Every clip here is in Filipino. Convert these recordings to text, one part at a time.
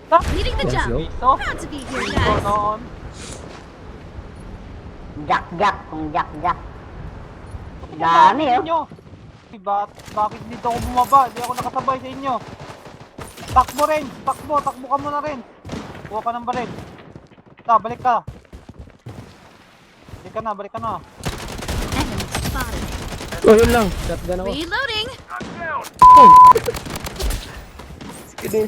Leading the Let's jump. go. Proud to be here, Ito guys. noon. Jack, kung Jack. Dami oh. Inyo. Bakit dito ako bumaba? Di ako nakasabay sa inyo. Takbo rin. Takbo ka muna rin. Kuha ka ng baril. Balik ka. Balik ka na. Enemy spotted. Oh, yun lang. Shotgun ako. Reloading. Sige.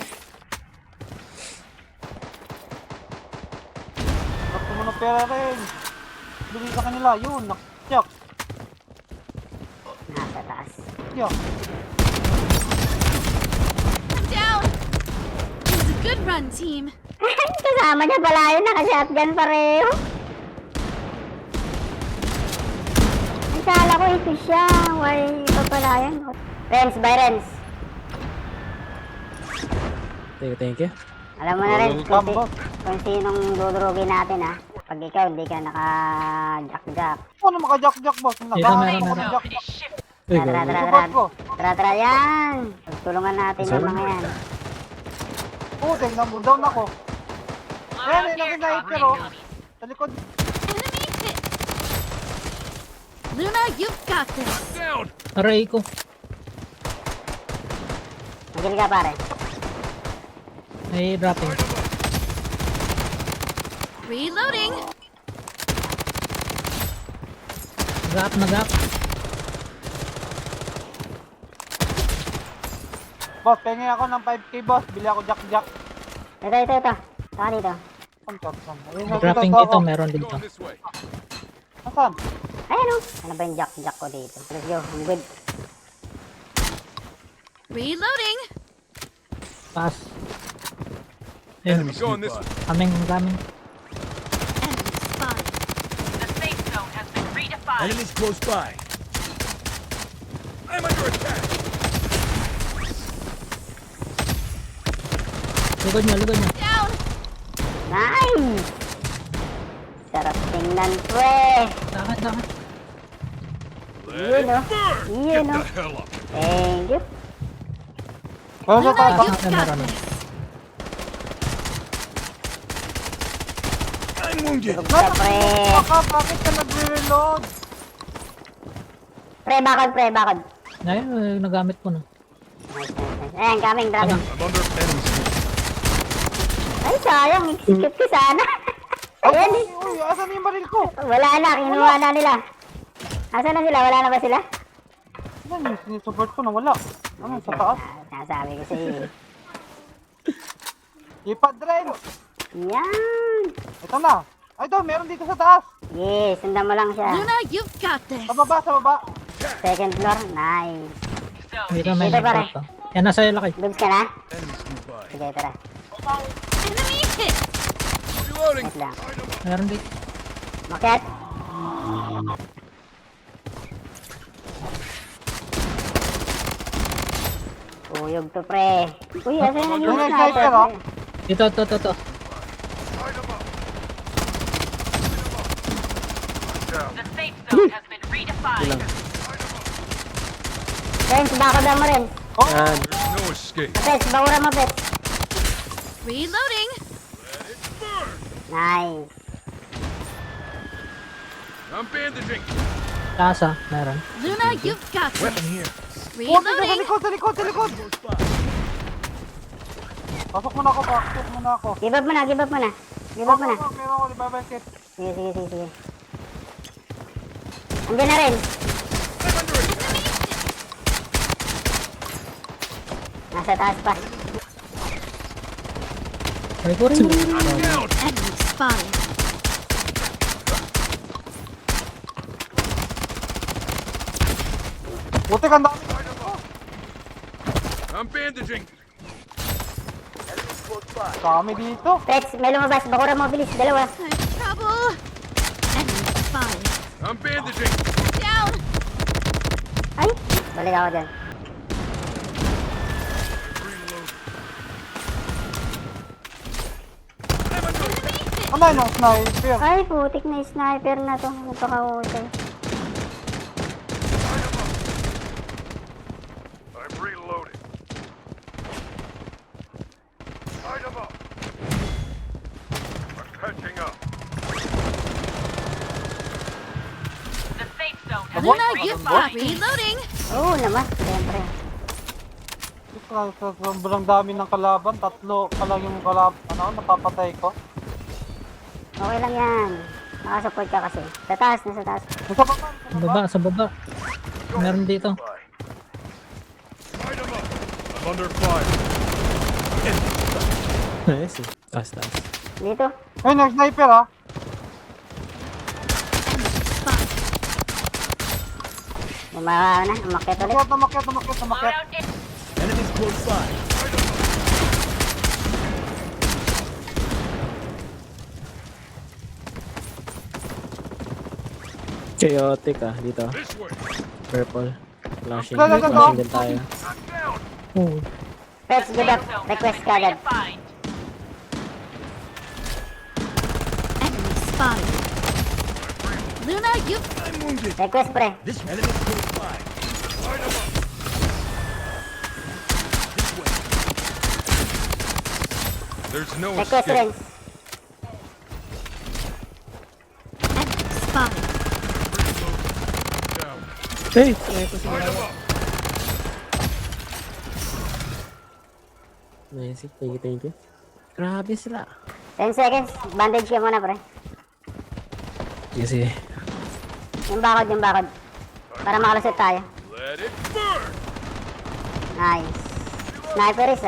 Bakit mo na pera rin? Bili sa kanila. Yun. Nakasyak. Nasa taas. Yeah. I'm down. It was a good run, team. Kasama niya pala yun, naka-shotgun pareho. Ay, kala ko ito siya. Why pa pala yan? Renz, by Renz. Thank you. Alam mo na rin Welcome, boss. kung sinong dudurugin natin ha. Pag ikaw hindi ka naka-jack. Ano maka-jack, boss? Ito, meron. Jack. Uy, Tara, go. tara, Support ko. Tara, yan. Tulungan natin Sir? yung mga yan. Tingnan mo. Down ako. Ayan, nag-sniper oh. Sa likod. Enemy hit. Luna, you've got this. Aray ko. Magil ka pare. May dropping. Reloading. Nag-up. Boss, pengi ako ng 5k, boss. Bili ako jack. Ito. Saka dito. May dropping dito, meron dito. Nasaan? Ayan o. Ano ba yung jack ko dito? Let's go. I'm good. Reloading. Pass. Ayun. Kaming. Enemy spotted. The safe zone has been redefined. Enemies close by. I'm under attack. Lugod niya. Down. Nice! Sarap tingnan pre. Dakat. Yun o. Yun o. Hell up. Thank you. Ano sa Luna, taas? you've got meron. this. I'm wounded. Tulog ka pre. Bakit ka nagre-reload? Pre, bakod. Ngayon, nagamit ko na. Nice. Ayan, coming, dropping. I'm under enemies. Ay, sayang. Skip ko sana. Ayan eh. Uy, asan yung baril ko? Wala na, kinuha na nila. Asan na sila? Wala na ba sila? Yan yung sinisupport ko na wala. Ano, sa taas? Nasabi ko sa'yo. Ipad rin! Yan. Ito na! Ay, ito, meron dito sa taas! Yes, sundan mo lang siya. Luna, you've got this. Sa baba! Second floor, nice. Dito may Dito, pare. drop to. Yan, nasa iyo laki. Goods ka na? Enemies nearby. Sige, tara. Enemy hit. Reloading. Wait lang. Meron dito. Maket. Uyog to, pre. Uy, asan na yung Yung sniper? sniper, oh. Ito. The safe zone has been redefined. Friends, bakod mo rin. Yan. There's no escape. Pets, bakura mo, pets. Reloading. Nice. I'm bandaging. Tasa, meron. Luna, you've got this. Weapon here. Huwag dito, Reloading. sa likod! Pasok muna ako. Give up mo na. Meron ako, revival kit. Sige. Andiyan na rin. Nasa taas pa. Try ko rin. Enemy spotted. Buti kang dami. I'm bandaging. Kami dito. Pets, may lumabas. Bakura mo, bilis. Dalawa. I'm in trouble. Enemy spotted. I'm bandaging. Down. Ay, balik ako dyan. Ano yung sniper? Ay, putik na yung sniper na to. Napaka-utay. I'm reloading. Item up. Luna, you've got reloading. Oo naman, siyempre. Sobrang dami ng kalaban. 3 pa lang yung kalaban. Napapatay ko. Okay lang yan. Nakasupport ka kasi. Sa taas, nasa taas. Sa baba, Sa baba, sa baba. Meron dito. Light 'em up. I'm under fire. Nice. Taas. Dito. Ay, nag-sniper ha. Bumaba na, umakyat ulit. Umakyat. Loadout in. Chaotic dito. This way. Purple. Flashing. Go. Flashing din tayo. Oh, Let's give up. Safe zone has Request been ka agad. redefined. Enemy spotted. Luna, you've Request pre. There's no Request escape. friends. enemy spotted. Down. Hey! Light 'em up. Nice. Thank you. Grabe sila. 10 seconds. Bandage ka muna pre. Sige. Yung bakod. Para makalusot tayo. Let it burn. Nice. Sniper is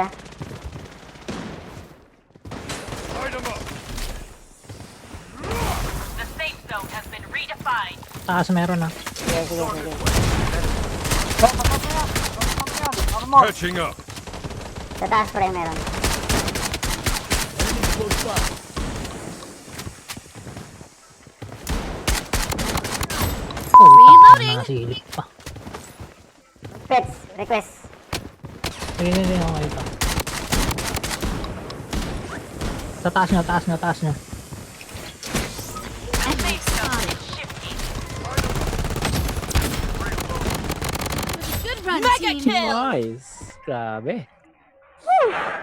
Light 'em up. The safe zone has been redefined. taas meron Sige. Armor. Catching up. Sa taas pre meron. Reloading. Nakasilip pa. Pets. Request. Sige, okay ito. Sa taas nyo. Enemy spotted. Shifting. Good run, Mega team. Nice. Grabe.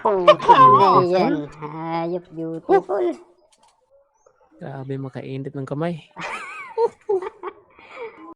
Putang na yan. Hayop beautiful. Grabe makainit ng kamay.